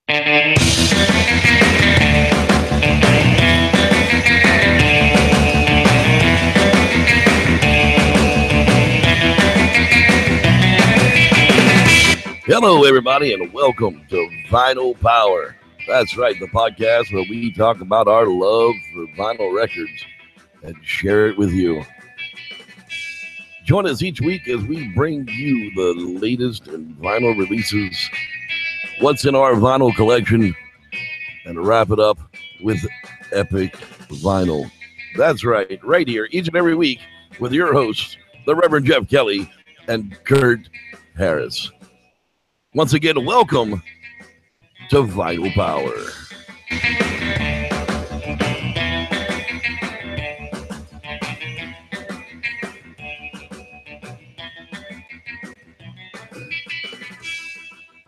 Hello, everybody, and welcome to Vinyl Power. That's right, the podcast where we talk about our love for vinyl records and share it with you. Join us each week as we bring you the latest in vinyl releases, what's in our vinyl collection, and wrap it up with epic vinyl. That's right, right here, each and every week with your hosts, the Reverend Jeff Kelly and Kurt Harris. Once again, welcome to Vinyl Power.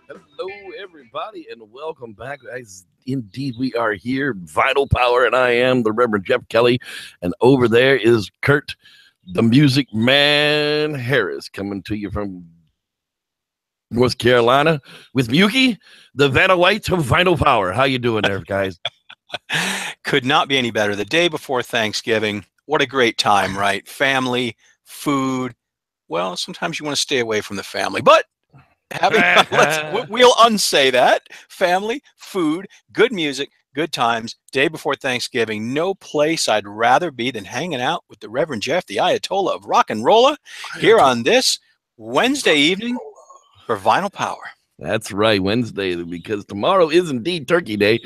Hello, everybody, and welcome back. As indeed, we are here, Vinyl Power, and I am the Reverend Jeff Kelly, and over there is Kurt, the Music Man Harris, coming to you from North Carolina with Muki, the Vanna White of Vinyl Power. How you doing there, guys? Could not be any better. The day before Thanksgiving. What a great time, right? Family, food. Well, sometimes you want to stay away from the family, but we'll unsay that. Family, food, good music, good times. Day before Thanksgiving. No place I'd rather be than hanging out with the Reverend Jeff, the Ayatollah of rock and rolla, here on this Wednesday evening for Vinyl Power. That's right, Wednesday, because tomorrow is indeed Turkey Day.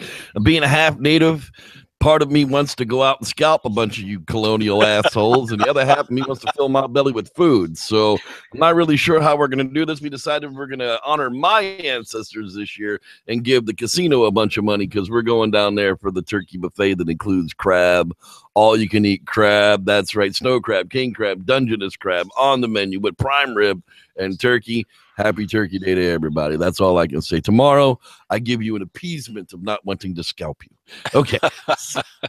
Being a half native, part of me wants to go out and scalp a bunch of you colonial assholes, and the other half of me wants to fill my belly with food. So I'm not really sure how we're going to do this. We decided we're going to honor my ancestors this year and give the casino a bunch of money because we're going down there for the turkey buffet that includes crab, all-you-can-eat crab. That's right, snow crab, king crab, Dungeness crab on the menu with prime rib and turkey. Happy Turkey Day to everybody. That's all I can say. Tomorrow, I give you an appeasement of not wanting to scalp you. Okay.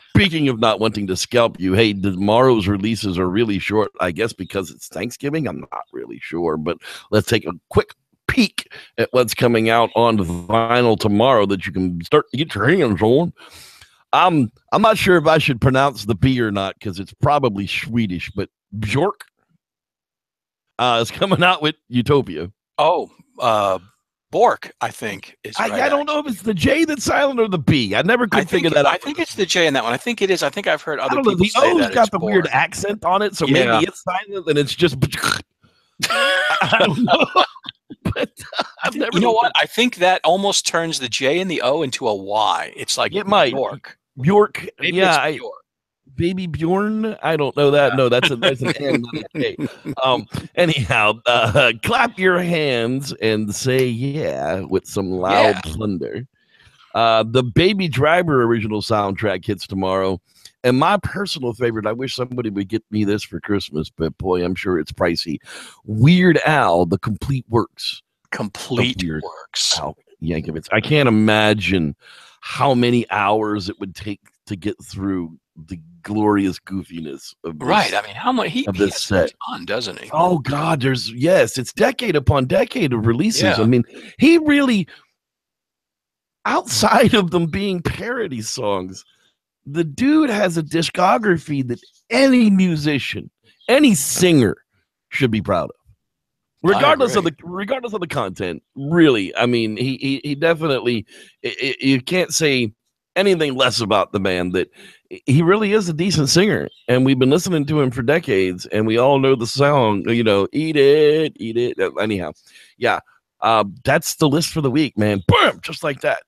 Speaking of not wanting to scalp you, hey, tomorrow's releases are really short, I guess because it's Thanksgiving. I'm not really sure, but let's take a quick peek at what's coming out on vinyl tomorrow that you can start to get your hands on. I'm not sure if I should pronounce the B or not because it's probably Swedish, but Bjork is coming out with Utopia. Oh, Bork, I think is right. I don't know if it's the J that's silent or the B. I never could figure that out. I think it's the J in that one. I think it is. I think I've heard other people the say O's that got it's the Bork. weird accent on it, so maybe it's silent and it's just. I don't know. But I've never. You know what? I think that almost turns the J and the O into a Y. It's like it might. Bjork. Maybe yeah, it's Bjork. Baby Bjorn, I don't know that. No, that's an N, not a K. Anyhow, clap your hands and say yeah with some loud thunder. The Baby Driver original soundtrack hits tomorrow. And my personal favorite, I wish somebody would get me this for Christmas, but boy, I'm sure it's pricey. Weird Al, The Complete Works. Complete Works. Al Yankovic. I can't imagine how many hours it would take to get through the glorious goofiness of this, right. I mean, how much he has set on, doesn't he? Oh God, it's decade upon decade of releases. Yeah. I mean, he really, outside of them being parody songs, the dude has a discography that any musician, any singer should be proud of. Regardless of the content, really. I mean, he definitely, you can't say anything less about the man. That he really is a decent singer, and we've been listening to him for decades, and we all know the song, eat it. Anyhow, that's the list for the week, man. Boom, just like that.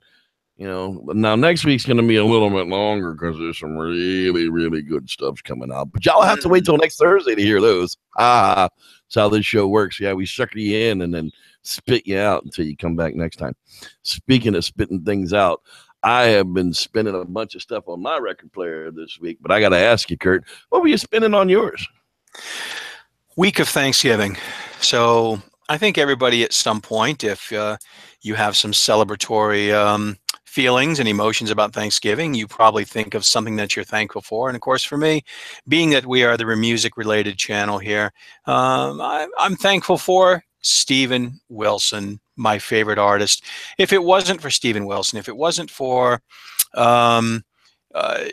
Now next week's going to be a little bit longer because there's some really, really good stuff coming out, but y'all have to wait till next Thursday to hear those. That's how this show works. Yeah, we sucker you in and then spit you out until you come back next time. Speaking of spitting things out, I have been spinning a bunch of stuff on my record player this week, but I got to ask you, Kurt, what were you spinning on yours? Week of Thanksgiving. So I think everybody at some point, if you have some celebratory feelings and emotions about Thanksgiving, you probably think of something that you're thankful for. And of course, for me, being that we are the music related channel here, I'm thankful for Steven Wilson my favorite artist. If it wasn't for Steven Wilson, if it wasn't for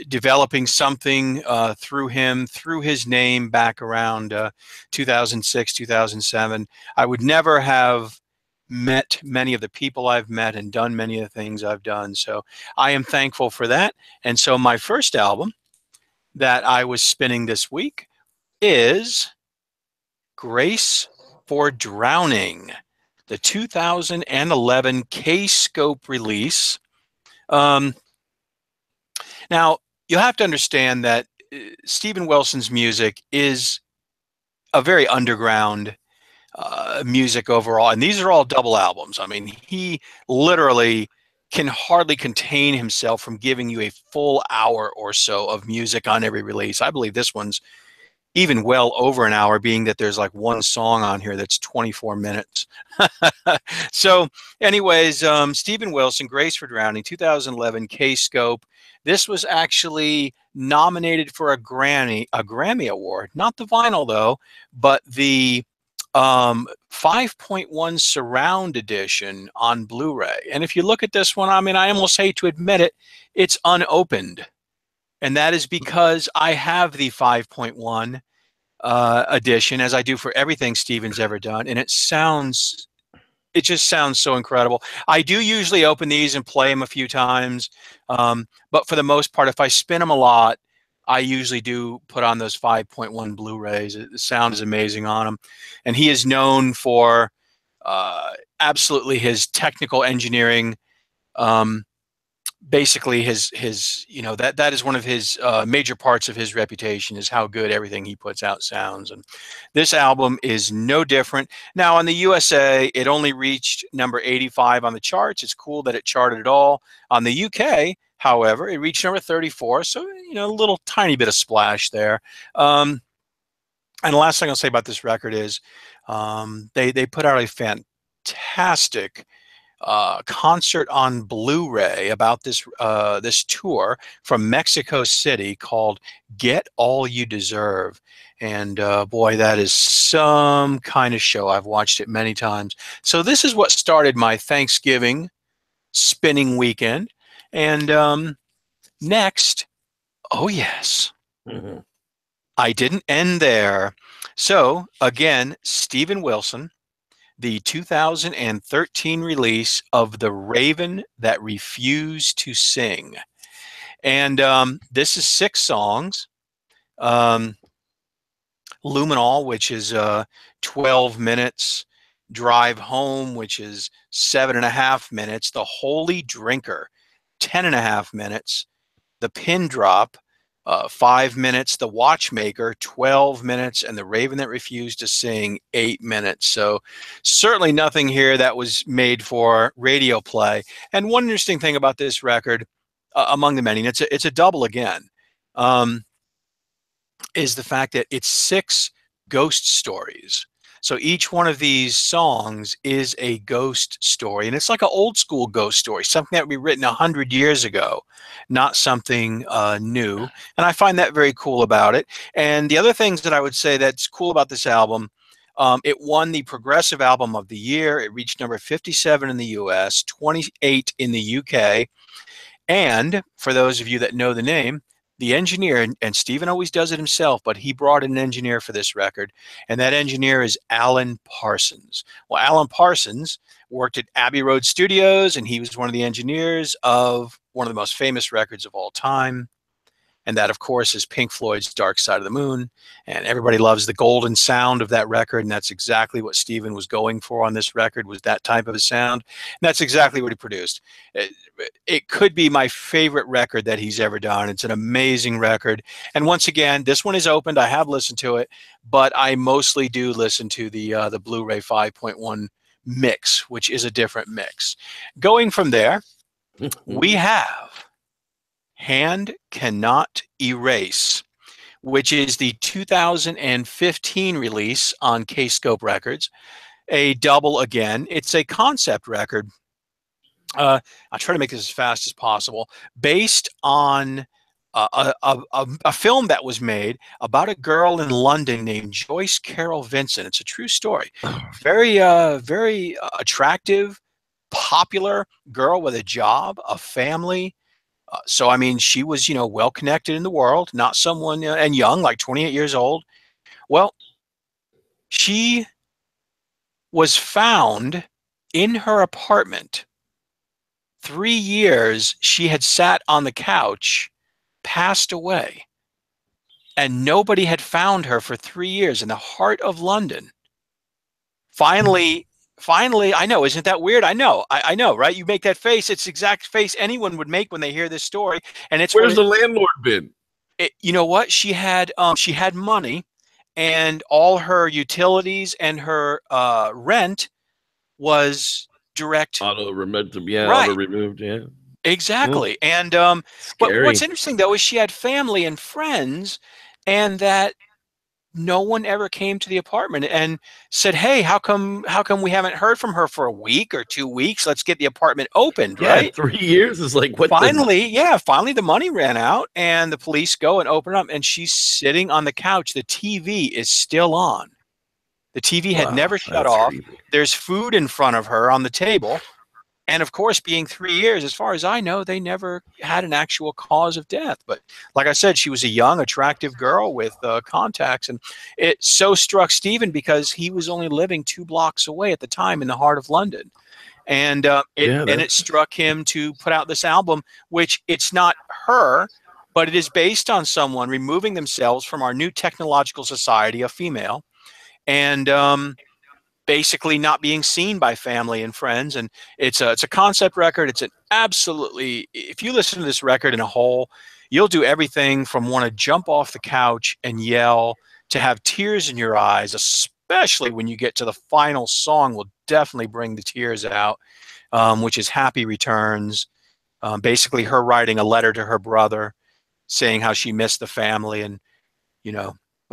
developing something through him, through his name back around 2006, 2007, I would never have met many of the people I've met and done many of the things I've done. So I am thankful for that. And so my first album that I was spinning this week is Grace for Drowning, the 2011 K-Scope release. Now, you have to understand that Steven Wilson's music is a very underground music overall, and these are all double albums. I mean, he literally can hardly contain himself from giving you a full hour or so of music on every release. I believe this one's even well over an hour, being that there's like one song on here that's 24 minutes. So anyways, Steven Wilson, Grace for Drowning, 2011 K-Scope. This was actually nominated for a Grammy Award, not the vinyl though, but the 5.1 surround edition on Blu-ray. And if you look at this one, I mean, I almost hate to admit it, it's unopened. And that is because I have the 5.1 edition, as I do for everything Steven's ever done, and it just sounds so incredible. I do usually open these and play them a few times, but for the most part, if I spin them a lot, I usually do put on those 5.1 Blu-rays. The sound is amazing on them, and he is known for absolutely his technical engineering. Basically his you know, that is one of his major parts of his reputation, is how good everything he puts out sounds. And this album is no different. Now in the USA, it only reached number 85 on the charts. It's cool that it charted at all. On the UK, however, it reached number 34, so you know, a little tiny bit of splash there. And the last thing I'll say about this record is they put out a fantastic concert on Blu-ray about this this tour from Mexico City called Get All You Deserve. And boy, that is some kind of show. I've watched it many times. So this is what started my Thanksgiving spinning weekend. And next, oh yes, I didn't end there. So again, Steven Wilson, the 2013 release of The Raven That Refused to Sing. And this is 6 songs. Luminol, which is 12 minutes. Drive Home, which is 7.5 minutes. The Holy Drinker, 10.5 minutes. The Pin Drop, 5 minutes. The Watchmaker, 12 minutes. And The Raven That Refused to Sing, 8 minutes. So certainly nothing here that was made for radio play. And one interesting thing about this record, among the many, and it's a double again, is the fact that it's 6 ghost stories. So each one of these songs is a ghost story, and it's like an old school ghost story, something that would be written 100 years ago, not something new. And I find that very cool about it. And the other things that I would say that's cool about this album, it won the Progressive Album of the Year. It reached number 57 in the US, 28 in the UK. And for those of you that know the name, the engineer, and Steven always does it himself, but he brought in an engineer for this record, and that engineer is Alan Parsons. Well, Alan Parsons worked at Abbey Road Studios, and he was one of the engineers of one of the most famous records of all time. And that, of course, is Pink Floyd's Dark Side of the Moon. And everybody loves the golden sound of that record, and that's exactly what Steven was going for on this record, was that type of a sound. And that's exactly what he produced. It could be my favorite record that he's ever done. It's an amazing record. And once again, this one is opened. I have listened to it, but I mostly do listen to the Blu-ray 5.1 mix, which is a different mix. Going from there, we have Hand Cannot Erase, which is the 2015 release on K-Scope Records. A double again. It's a concept record. I'll try to make this as fast as possible. Based on a film that was made about a girl in London named Joyce Carol Vincent. It's a true story. Very attractive, popular girl with a job, a family. So, I mean, she was, well connected in the world, not someone, and young, like 28 years old. Well, she was found in her apartment. 3 years she had sat on the couch, passed away, and nobody had found her for 3 years in the heart of London. Finally, I know, isn't that weird? I know, I know, right? You make that face. It's the exact face anyone would make when they hear this story. And it's where's the landlord been? You know what? She had money, and all her utilities and her rent was direct. Auto removed, Right. auto removed, yeah. Exactly. And but Scary. what's interesting though is she had family and friends, and that no one ever came to the apartment and said, "Hey, how come we haven't heard from her for a week or 2 weeks? Let's get the apartment opened," Yeah, right? 3 years is like what? Finally the money ran out, and the police go and open up, and she's sitting on the couch. The TV is still on. The TV had never shut off. Creepy. There's food in front of her on the table. And of course, being 3 years, as far as I know, they never had an actual cause of death. But like I said, she was a young, attractive girl with contacts. And it so struck Stephen because he was only living 2 blocks away at the time in the heart of London. And it struck him to put out this album, which it's not her, but it is based on someone removing themselves from our new technological society, a female, and basically not being seen by family and friends. And it's a concept record. It's an absolutely, if you listen to this record in a whole, you'll do everything from want to jump off the couch and yell to have tears in your eyes, especially when you get to the final song will definitely bring the tears out, which is Happy Returns. Basically her writing a letter to her brother saying how she missed the family. And,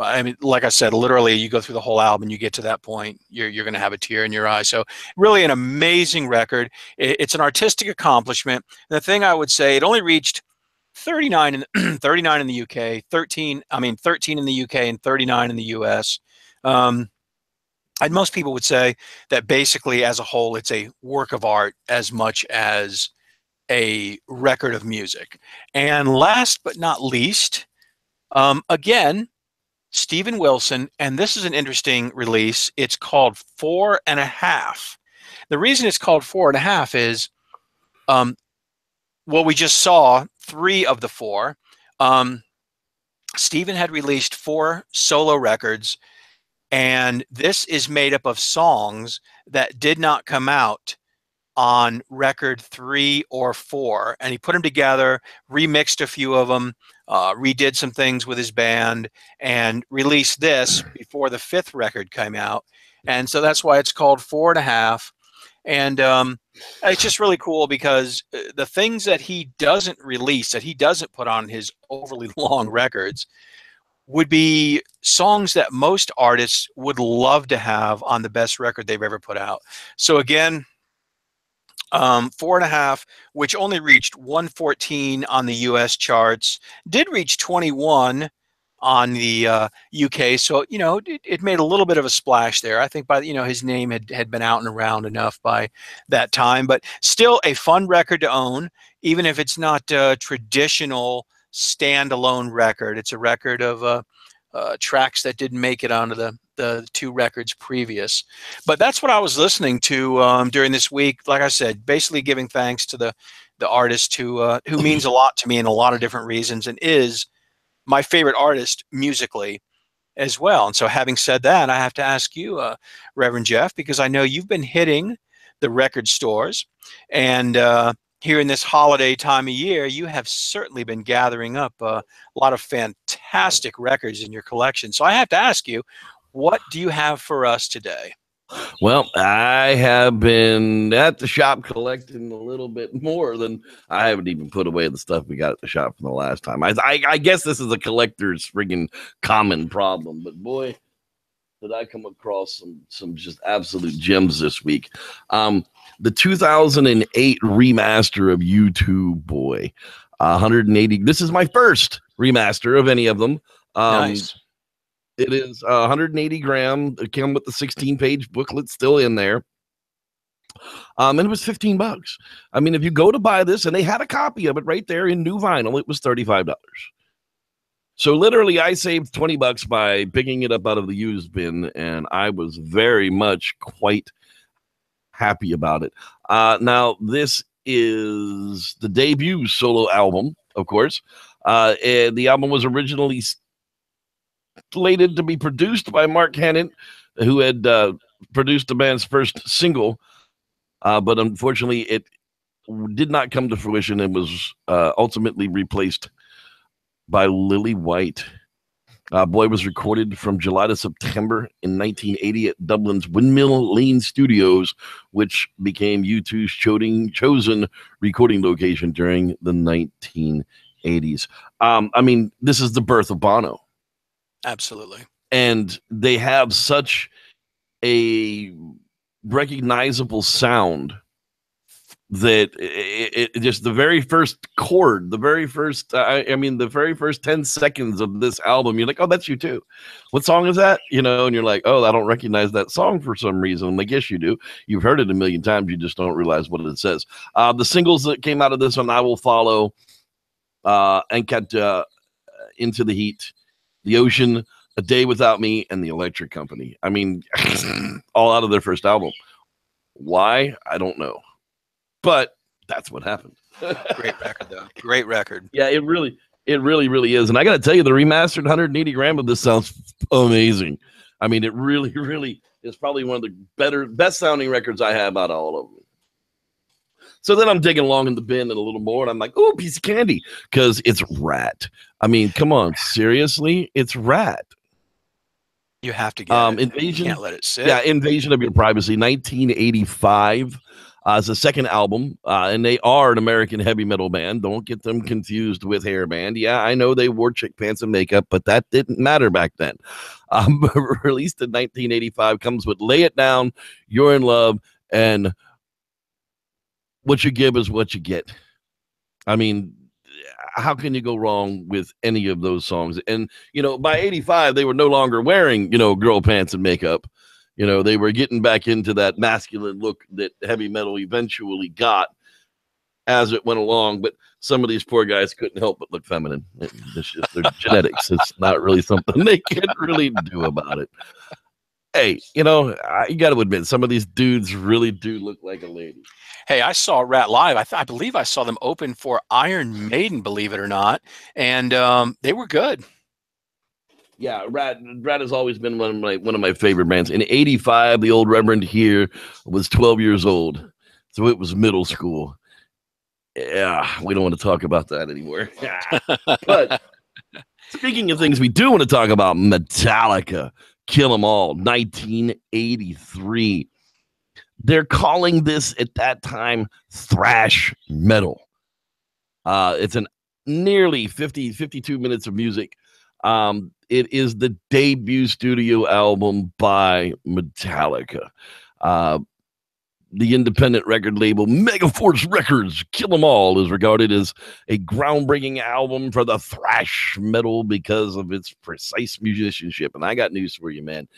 I mean, like I said, literally, you go through the whole album, you get to that point, you're going to have a tear in your eye. So really an amazing record. It's an artistic accomplishment. And the thing I would say, it only reached 39 in the UK, 13 in the UK and 39 in the US. And most people would say that basically as a whole, it's a work of art as much as a record of music. And last but not least, again, Steven Wilson, and this is an interesting release. It's called 4.5. The reason it's called 4.5 is, we just saw 3 of the 4. Steven had released 4 solo records, and this is made up of songs that did not come out on record 3 or 4, and he put them together, remixed a few of them, redid some things with his band, and released this before the 5th record came out. And so that's why it's called 4.5. And it's just really cool because the things that he doesn't release, that he doesn't put on his overly long records, would be songs that most artists would love to have on the best record they've ever put out. So again, 4.5, which only reached 114 on the US charts, did reach 21 on the UK. So, it made a little bit of a splash there. I think by, his name had been out and around enough by that time, but still a fun record to own, even if it's not a traditional standalone record. It's a record of tracks that didn't make it onto the 2 records previous. But that's what I was listening to during this week. Like I said, basically giving thanks to the artist who means a lot to me in a lot of different reasons and is my favorite artist musically as well. And so having said that, I have to ask you, Reverend Jeff, because I know you've been hitting the record stores, and here in this holiday time of year, you have certainly been gathering up a lot of fantastic records in your collection. So I have to ask you, what do you have for us today? Well, I have been at the shop collecting a little bit more than I haven't even put away the stuff we got at the shop from the last time. I guess this is a collector's friggin' common problem, but boy, did I come across some just absolute gems this week. The 2008 remaster of U2, boy. 180. This is my first remaster of any of them. Nice. It is 180 gram. It came with the 16-page booklet still in there. And it was $15. I mean, if you go to buy this, and they had a copy of it right there in new vinyl, it was $35. So literally, I saved $20 by picking it up out of the used bin, and I was very much quite happy about it. Now, this is the debut solo album, of course. And the album was originally slated to be produced by Mark Hannon, who had produced the band's first single. But unfortunately, it did not come to fruition and was ultimately replaced by Lily White. Boy was recorded from July to September in 1980 at Dublin's Windmill Lane Studios, which became U2's chosen recording location during the 1980s. I mean, this is the birth of Bono. Absolutely. And they have such a recognizable sound that it just the very first chord, the very first the very first 10 seconds of this album, you're like, oh, that's U2. What song is that? You know, and you're like, oh, I don't recognize that song for some reason. I'm like, yes, you do. You've heard it a million times. You just don't realize what it says. The singles that came out of this one, I Will Follow, Ankat, Into the Heat, The Ocean, A Day Without Me, and The Electric Company. I mean, all out of their first album. Why? I don't know. But that's what happened. Great record, though. Great record. Yeah, it really is. And I got to tell you, the remastered 180 gram of this sounds amazing. I mean, it really is probably one of the best sounding records I have out of all of them. So then I'm digging along in the bin and a little more, and I'm like, oh, piece of candy, because it's Rat. I mean, come on, seriously, it's Rat. You have to get it. Invasion. You can't let it sit. Yeah, Invasion of Your Privacy, 1985. It's the second album, and they are an American heavy metal band. Don't get them confused with hair band. Yeah, I know they wore chick pants and makeup, but that didn't matter back then. Released in 1985, comes with Lay It Down, You're in Love, and What You Give Is What You Get. I mean, how can you go wrong with any of those songs? And, you know, by 85, they were no longer wearing, you know, girl pants and makeup. You know, they were getting back into that masculine look that heavy metal eventually got as it went along. But some of these poor guys couldn't help but look feminine. It's just their genetics. It's not really something they can really do about it. Hey, you know, you got to admit, some of these dudes really do look like a lady. Hey, I saw Rat live. I believe I saw them open for Iron Maiden, believe it or not. And they were good. Yeah, Rat has always been one of my favorite bands. In 85, the old Reverend here was 12 years old. So it was middle school. Yeah, we don't want to talk about that anymore. But speaking of things we do want to talk about, Metallica, Kill 'Em All, 1983. They're calling this at that time thrash metal. It's an nearly 52 minutes of music. It is the debut studio album by Metallica. The independent record label Megaforce Records, Kill 'Em All, is regarded as a groundbreaking album for the thrash metal because of its precise musicianship. And I got news for you, man.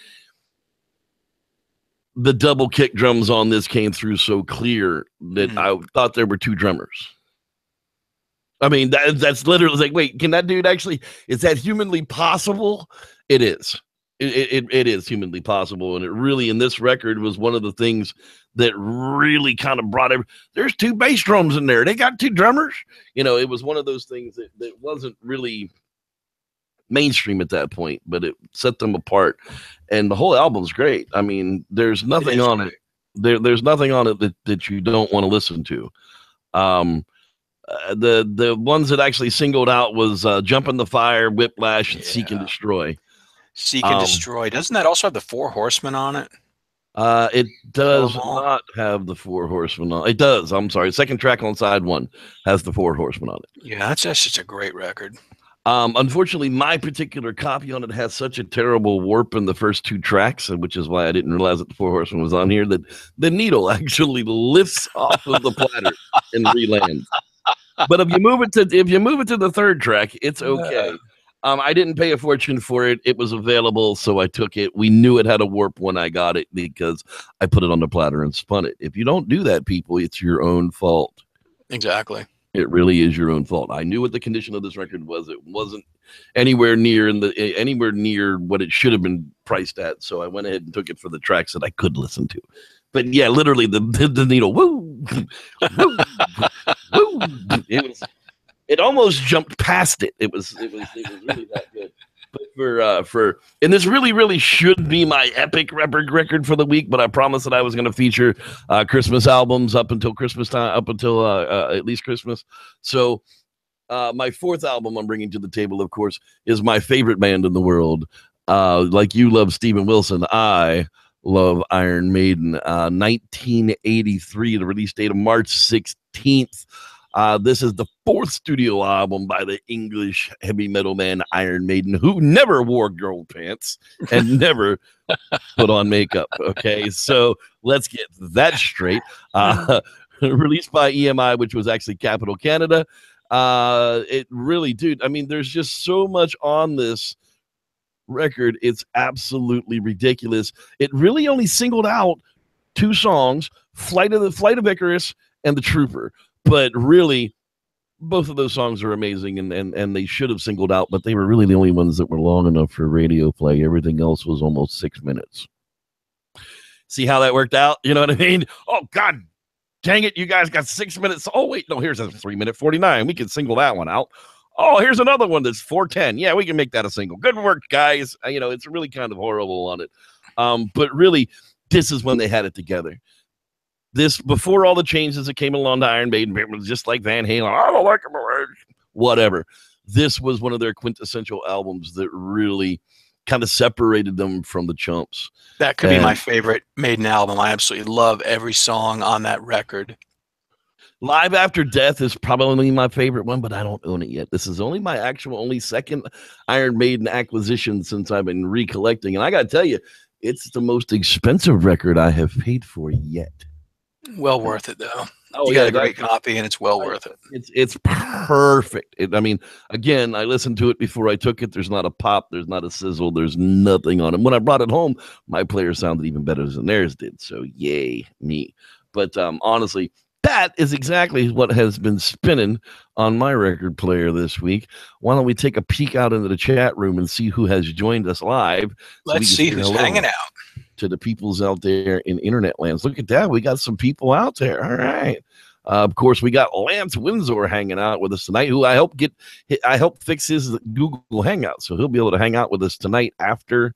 The double kick drums on this came through so clear that I thought there were two drummers. I mean, that's literally like, wait, can that dude actually, is that humanly possible? It is. It is humanly possible. And it really, in this record, was one of the things that really kind of brought there's two bass drums in there. They got two drummers. You know, it was one of those things that wasn't really mainstream at that point, but it set them apart. And the whole album's great. I mean, there's nothing on it. There's nothing on it that you don't want to listen to. The ones that actually singled out was Jump in the Fire, Whiplash, and Seek and Destroy. Seek and Destroy. Doesn't that also have the Four Horsemen on it? It does not have the Four Horsemen on it. It does. I'm sorry. Second track on side one has the Four Horsemen on it. Yeah, that's just a great record. Unfortunately, my particular copy on it has such a terrible warp in the first two tracks, which is why I didn't realize that the Four Horsemen was on here, that the needle actually lifts off of the platter and re-lands. But if you move it to the third track, it's okay. I didn't pay a fortune for it. It was available, so I took it. We knew it had a warp when I got it because I put it on the platter and spun it. If you don't do that, people, it's your own fault. Exactly. It really is your own fault. I knew what the condition of this record was. It wasn't anywhere near what it should have been priced at. So I went ahead and took it for the tracks that I could listen to. But yeah, literally the needle, woo, woo, woo. It almost jumped past it. It was really that good. But and this really should be my epic record for the week, but I promised that I was going to feature Christmas albums up until Christmas time, up until at least Christmas. So my fourth album I'm bringing to the table, of course, is my favorite band in the world. Like you love Steven Wilson, I love Iron Maiden. 1983, the release date of March 16th. This is the fourth studio album by the English heavy metal band Iron Maiden, who never wore girl pants and never put on makeup. Okay, so let's get that straight. Released by EMI, which was actually Capital Canada. It really, dude, I mean, there's just so much on this record. It's absolutely ridiculous. It really only singled out two songs, Flight of Icarus and The Trooper. But really, both of those songs are amazing, and they should have singled out, but they were really the only ones that were long enough for radio play. Everything else was almost 6 minutes. See how that worked out? You know what I mean? Oh, God dang it, you guys got 6 minutes. Oh, wait, no, here's a 3-minute 49. We can single that one out. Oh, here's another one that's 4:10. Yeah, we can make that a single. Good work, guys. It's really kind of horrible on it. But really, this is when they had it together. This, before all the changes that came along to Iron Maiden, it was just like Van Halen. I don't like them. Whatever. This was one of their quintessential albums that really kind of separated them from the chumps. That could be my favorite Maiden album. I absolutely love every song on that record. Live After Death is probably my favorite one, but I don't own it yet. This is only my only second Iron Maiden acquisition since I've been recollecting. And I got to tell you, it's the most expensive record I have paid for yet. Well worth it, though. Oh, you got a great copy, and it's well worth it. It's perfect. I mean, again, I listened to it before I took it. There's not a pop. There's not a sizzle. There's nothing on it. When I brought it home, my player sounded even better than theirs did. So, yay, me. But honestly, that is exactly what has been spinning on my record player this week. Why don't we take a peek out into the chat room and see who has joined us live? Let's see who's hanging out. To the peoples out there in internet lands. Look at that. We got some people out there. All right. Of course, we got Lance Windsor hanging out with us tonight, who I help fix his Google Hangout. So he'll be able to hang out with us tonight after.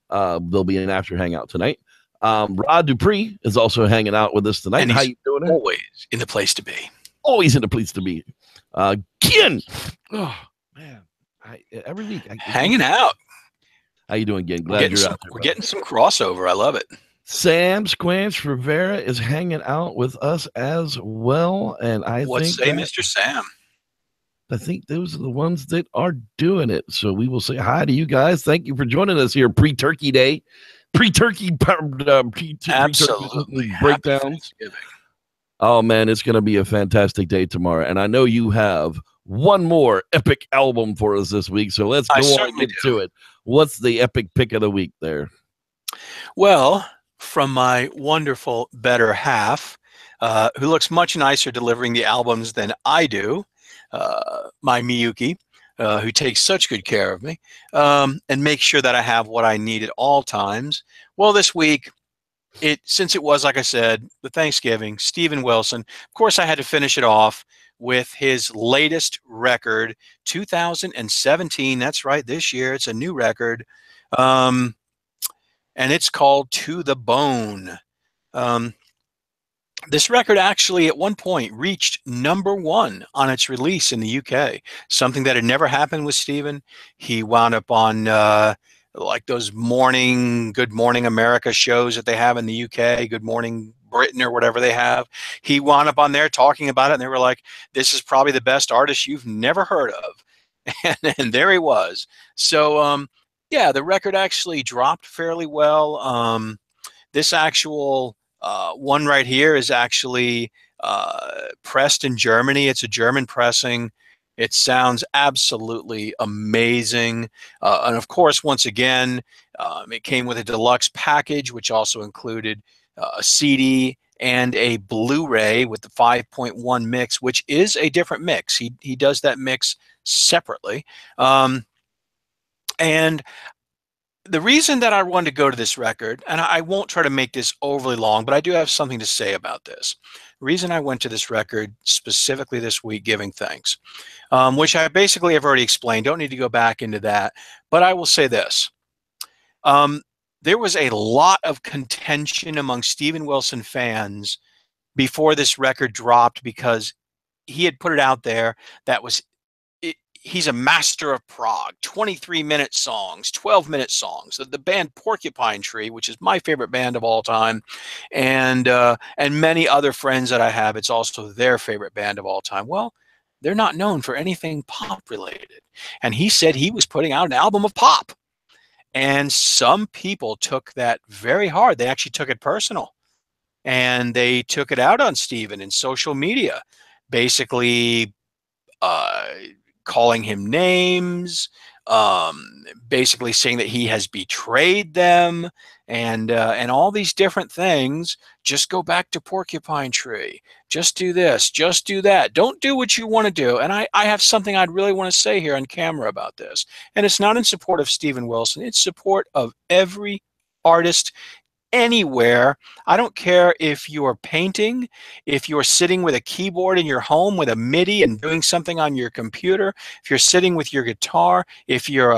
There'll be an after hangout tonight. Rod Dupree is also hanging out with us tonight. And how you doing? Always in the place to be. Always in the place to be. Ken. Oh, man. Every week. Hanging out. How you doing, Ken? Glad you're out there. We're getting some crossover. I love it. Sam Squanch Rivera is hanging out with us as well. And Mr. Sam? I think those are the ones that are doing it. So we will say hi to you guys. Thank you for joining us here pre-Turkey Day. Pre-Turkey breakdowns. Oh, man, it's going to be a fantastic day tomorrow. And I know you have one more epic album for us this week. So let's go on into it. What's the epic pick of the week there? Well, from my wonderful better half, who looks much nicer delivering the albums than I do, my Miyuki, who takes such good care of me, and makes sure that I have what I need at all times. Well, this week, since it was, like I said, the Thanksgiving, Steven Wilson, of course, I had to finish it off with his latest record, 2017. That's right, this year. It's a new record. And it's called To the Bone. This record actually at one point reached #1 on its release in the UK, something that had never happened with Steven. He wound up on like those Good Morning America shows that they have in the UK, Good Morning Britain or whatever they have. He wound up on there talking about it, and they were like, this is probably the best artist you've never heard of. And there he was. So, yeah, the record actually dropped fairly well. This actual one right here is actually pressed in Germany. It's a German pressing. It sounds absolutely amazing. And of course, once again, it came with a deluxe package, which also included a CD and a Blu-ray with the 5.1 mix, which is a different mix. He does that mix separately. And the reason that I wanted to go to this record, and I won't try to make this overly long, but I do have something to say about this. The reason I went to this record specifically this week, giving thanks, which I basically have already explained. Don't need to go back into that. But I will say this. There was a lot of contention among Steven Wilson fans before this record dropped because he had put it out there that was he's a master of prog, 23-minute songs, 12-minute songs. The band Porcupine Tree, which is my favorite band of all time, and many other friends that I have, it's also their favorite band of all time. Well, they're not known for anything pop related. And he said he was putting out an album of pop. And some people took that very hard. They actually took it personal. And they took it out on Steven in social media, basically calling him names, basically saying that he has betrayed them, and all these different things. Just go back to Porcupine Tree. Just do this. Just do that. Don't do what you want to do. And I have something I'd really want to say here on camera about this. And it's not in support of Steven Wilson. It's support of every artist anywhere. I don't care if you're painting, if you're sitting with a keyboard in your home with a MIDI and doing something on your computer, if you're sitting with your guitar, if you're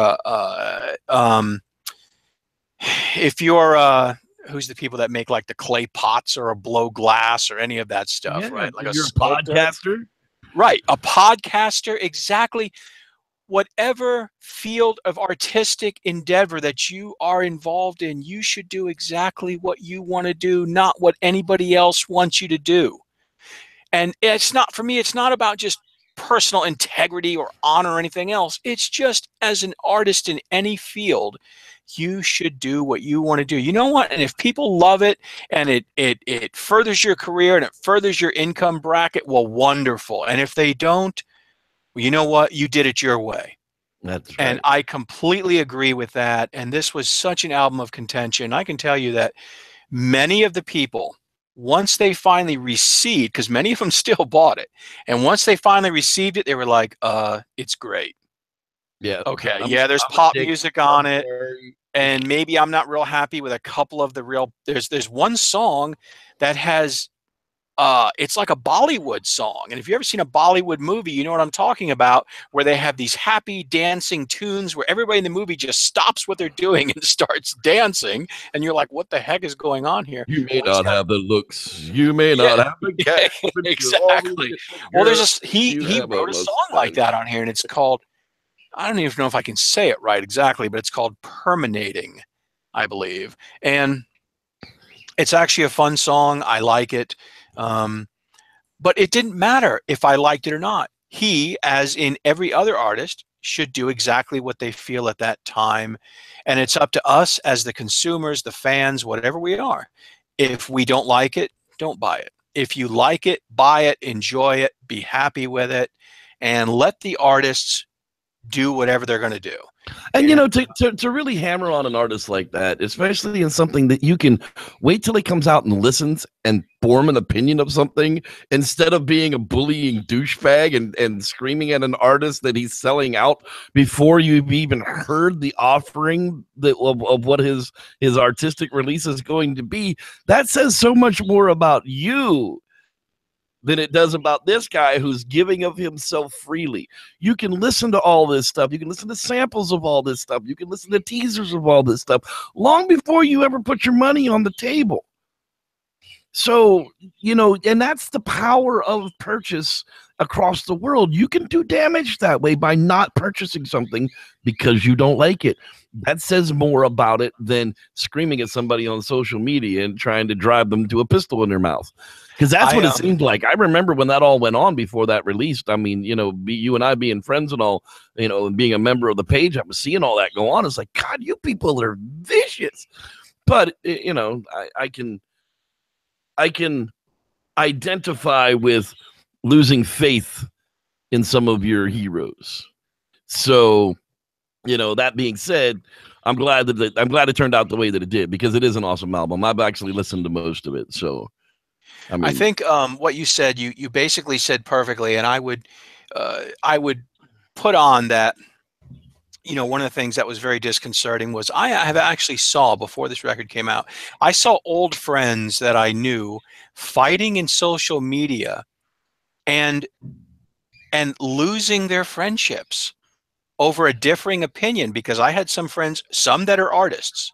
who's the people that make like the clay pots or a blow glass or any of that stuff, Yeah, right? Like you're a podcaster, right? A podcaster, exactly. Whatever field of artistic endeavor that you are involved in, you should do exactly what you want to do, not what anybody else wants you to do. And it's not, for me, it's not about just personal integrity or honor or anything else. It's just, as an artist in any field, you should do what you want to do. You know what? And if people love it and it furthers your career and it furthers your income bracket, well, wonderful. And if they don't, well, you know what? You did it your way. That's right. And I completely agree with that. And this was such an album of contention. I can tell you that many of the people, once they finally received, because many of them still bought it, and once they finally received it, they were like, it's great. Yeah. Okay. There's pop music on it. And maybe I'm not real happy with a couple of the real, there's one song that has, it's like a Bollywood song. And if you've ever seen a Bollywood movie, you know what I'm talking about, where they have these happy dancing tunes where everybody in the movie just stops what they're doing and starts dancing. And you're like, what the heck is going on here? You may not have the looks. You may not have the cash. Exactly. Well, there's he wrote a song like that on here, and it's called, I don't even know if I can say it right exactly, but it's called Permeating, I believe. And it's actually a fun song. I like it. But it didn't matter if I liked it or not. He, as in every other artist, should do exactly what they feel at that time. And it's up to us as the consumers, the fans, whatever we are. If we don't like it, don't buy it. If you like it, buy it, enjoy it, be happy with it, and let the artists do whatever they're going to do. And, you know, to really hammer on an artist like that, especially in something that you can wait till he comes out and listens and form an opinion of something, instead of being a bullying douchebag and screaming at an artist that he's selling out before you've even heard the offering of what his artistic release is going to be. That says so much more about you than it does about this guy who's giving of himself freely. You can listen to all this stuff. You can listen to samples of all this stuff. You can listen to teasers of all this stuff long before you ever put your money on the table. So, you know, and that's the power of purchase across the world. You can do damage that way by not purchasing something because you don't like it. That says more about it than screaming at somebody on social media and trying to drive them to a pistol in their mouth. Because that's what it seemed like. I remember when that all went on before that released. I mean, you know, you and I being friends and all, you know, and being a member of the page, I was seeing all that go on. It's like, God, you people are vicious. But, you know, I can identify with losing faith in some of your heroes. So, that being said, I'm glad it turned out the way that it did, because it is an awesome album. I've actually listened to most of it. So, I think what you said, you basically said perfectly, and I would put on that. One of the things that was very disconcerting was I have actually saw, before this record came out, I saw old friends that I knew fighting in social media and losing their friendships over a differing opinion, because I had some friends, some that are artists,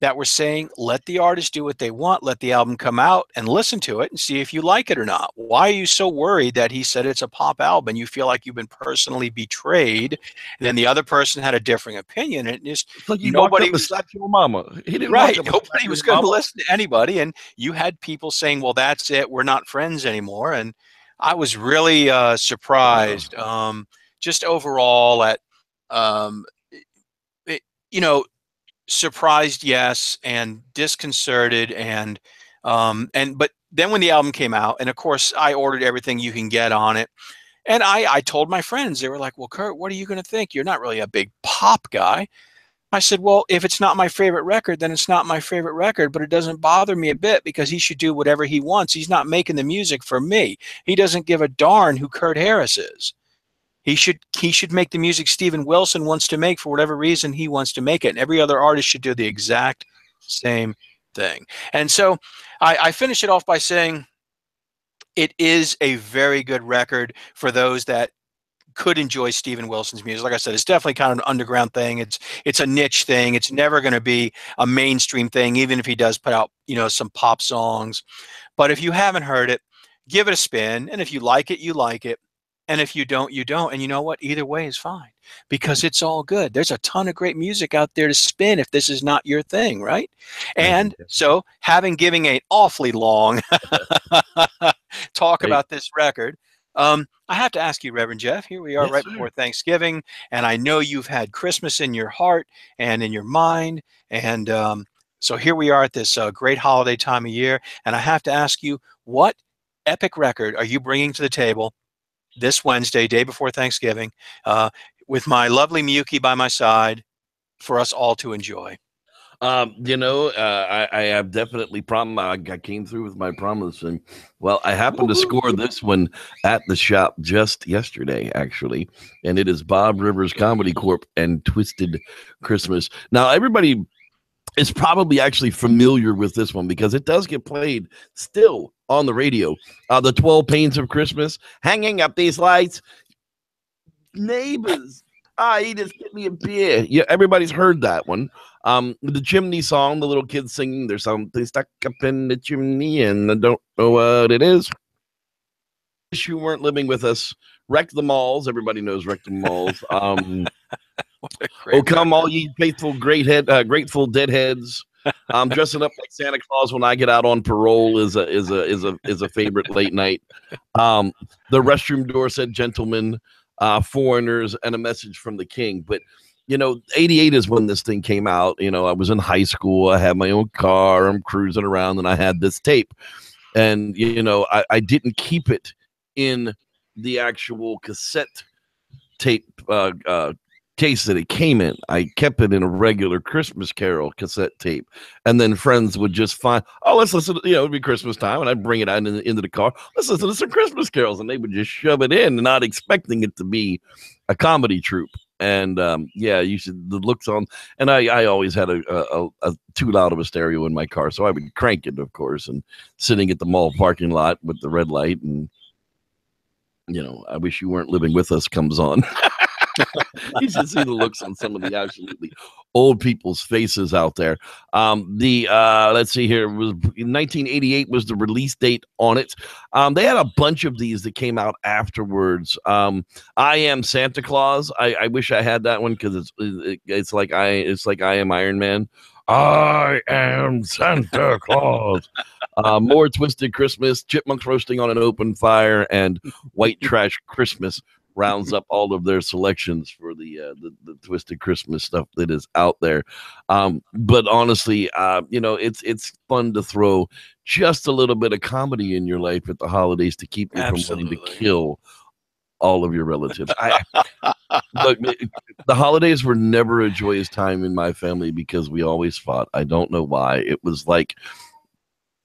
that were saying, let the artist do what they want, let the album come out and listen to it and see if you like it or not. Why are you so worried that he said it's a pop album? You feel like you've been personally betrayed. And then the other person had a differing opinion, and it's like you walked nobody up and was slapped your mama. He didn't right. walk up Nobody was going to listen to anybody, and you had people saying, well, that's it, we're not friends anymore. And I was really surprised, just overall at it, surprised, yes, and disconcerted, and but then when the album came out, and of course I ordered everything you can get on it, and I told my friends, they were like, well, Kurt, what are you going to think? You're not really a big pop guy. I said, well, if it's not my favorite record, then it's not my favorite record, but it doesn't bother me a bit, because he should do whatever he wants. He's not making the music for me. He doesn't give a darn who Kurt Harris is. He should make the music Steven Wilson wants to make for whatever reason he wants to make it. And every other artist should do the exact same thing. And so I finish it off by saying it is a very good record for those that could enjoy Steven Wilson's music. Like I said, it's definitely kind of an underground thing. It's a niche thing. It's never going to be a mainstream thing, even if he does put out, some pop songs. But if you haven't heard it, give it a spin. And if you like it, you like it. And if you don't, you don't. And you know what? Either way is fine, because it's all good. There's a ton of great music out there to spin if this is not your thing, right? And so, having given an awfully long talk about this record, I have to ask you, Reverend Jeff, here we are right before Thanksgiving, and I know you've had Christmas in your heart and in your mind, and so here we are at this great holiday time of year, and I have to ask you, what epic record are you bringing to the table this Wednesday, day before Thanksgiving, with my lovely Miyuki by my side, for us all to enjoy? I have definitely I came through with my promise, and well, I happened to score this one at the shop just yesterday, actually, and it is Bob Rivers Comedy Corp and Twisted Christmas. Now, everybody is probably actually familiar with this one, because it does get played still on the radio. The 12 Pains of Christmas, hanging up these lights, neighbors. He just get me a beer. Yeah, everybody's heard that one. The chimney song, the little kids singing, there's something stuck up in the chimney and I don't know what it is. Wish you weren't living with us. Wreck the Malls. Everybody knows Wreck the Malls. Oh, come all ye faithful grateful deadheads. Dressing up like Santa Claus when I get out on parole is a favorite late night. The restroom door said gentlemen, foreigners, and a message from the king. But 88 is when this thing came out. I was in high school. I had my own car. I'm cruising around, and I had this tape. And I didn't keep it in the actual cassette tape case that it came in. I kept it in a regular Christmas Carol cassette tape, and then friends would just find, let's listen to, it'd be Christmas time, and I'd bring it out into the car, let's listen to some Christmas carols, and they would just shove it in, not expecting it to be a comedy troupe. And you should, the looks on, and I always had a too loud of a stereo in my car, so I would crank it, of course, and sitting at the mall parking lot with the red light, and I Wish You Weren't Living With Us comes on. You should see the looks on some of the absolutely old people's faces out there. Let's see here, it was 1988 was the release date on it. They had a bunch of these that came out afterwards. I Am Santa Claus. I wish I had that one, because it's like I Am Iron Man. I am Santa Claus. More Twisted Christmas, Chipmunks Roasting on an Open Fire, and White Trash Christmas rounds up all of their selections for the Twisted Christmas stuff that is out there. But honestly, it's fun to throw just a little bit of comedy in your life at the holidays to keep you from wanting to kill all of your relatives. Look, the holidays were never a joyous time in my family because we always fought. I don't know why. It was like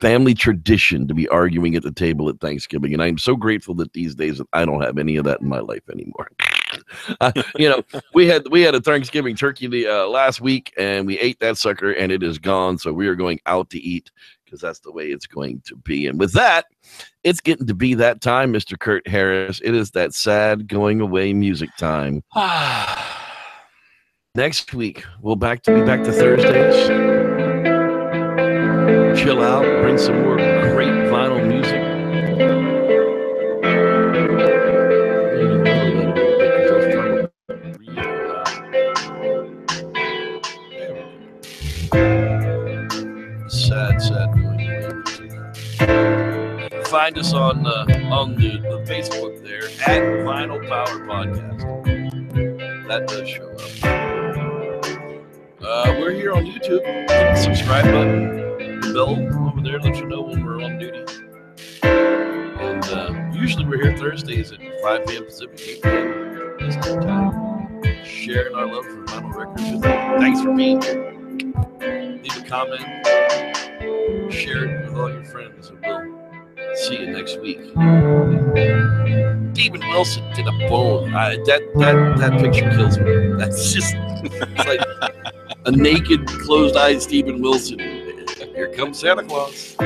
family tradition to be arguing at the table at Thanksgiving, and I'm so grateful that these days I don't have any of that in my life anymore. We had a Thanksgiving turkey last week, and we ate that sucker, and it is gone. So we are going out to eat because that's the way it's going to be. And with that, it's getting to be that time, Mr. Kurt Harris. It is that sad going away music time. Next week, we'll be back to Thursdays. Chill out, bring some more great vinyl music. Sad going away. Find us on the Facebook there at Vinyl Power Podcast. That does show up. We're here on YouTube. Hit the subscribe button. The bell over there lets you know when we're on duty. And usually we're here Thursdays at 5 p.m. Pacific, 8 p.m. Eastern Time, sharing our love for vinyl records with you. Thanks for being here. Leave a comment. Share it with all your friends, and we'll see you next week. Stephen Wilson to the bone. That picture kills me. That's just it's like a naked, closed-eyed Stephen Wilson. Here comes Santa Claus.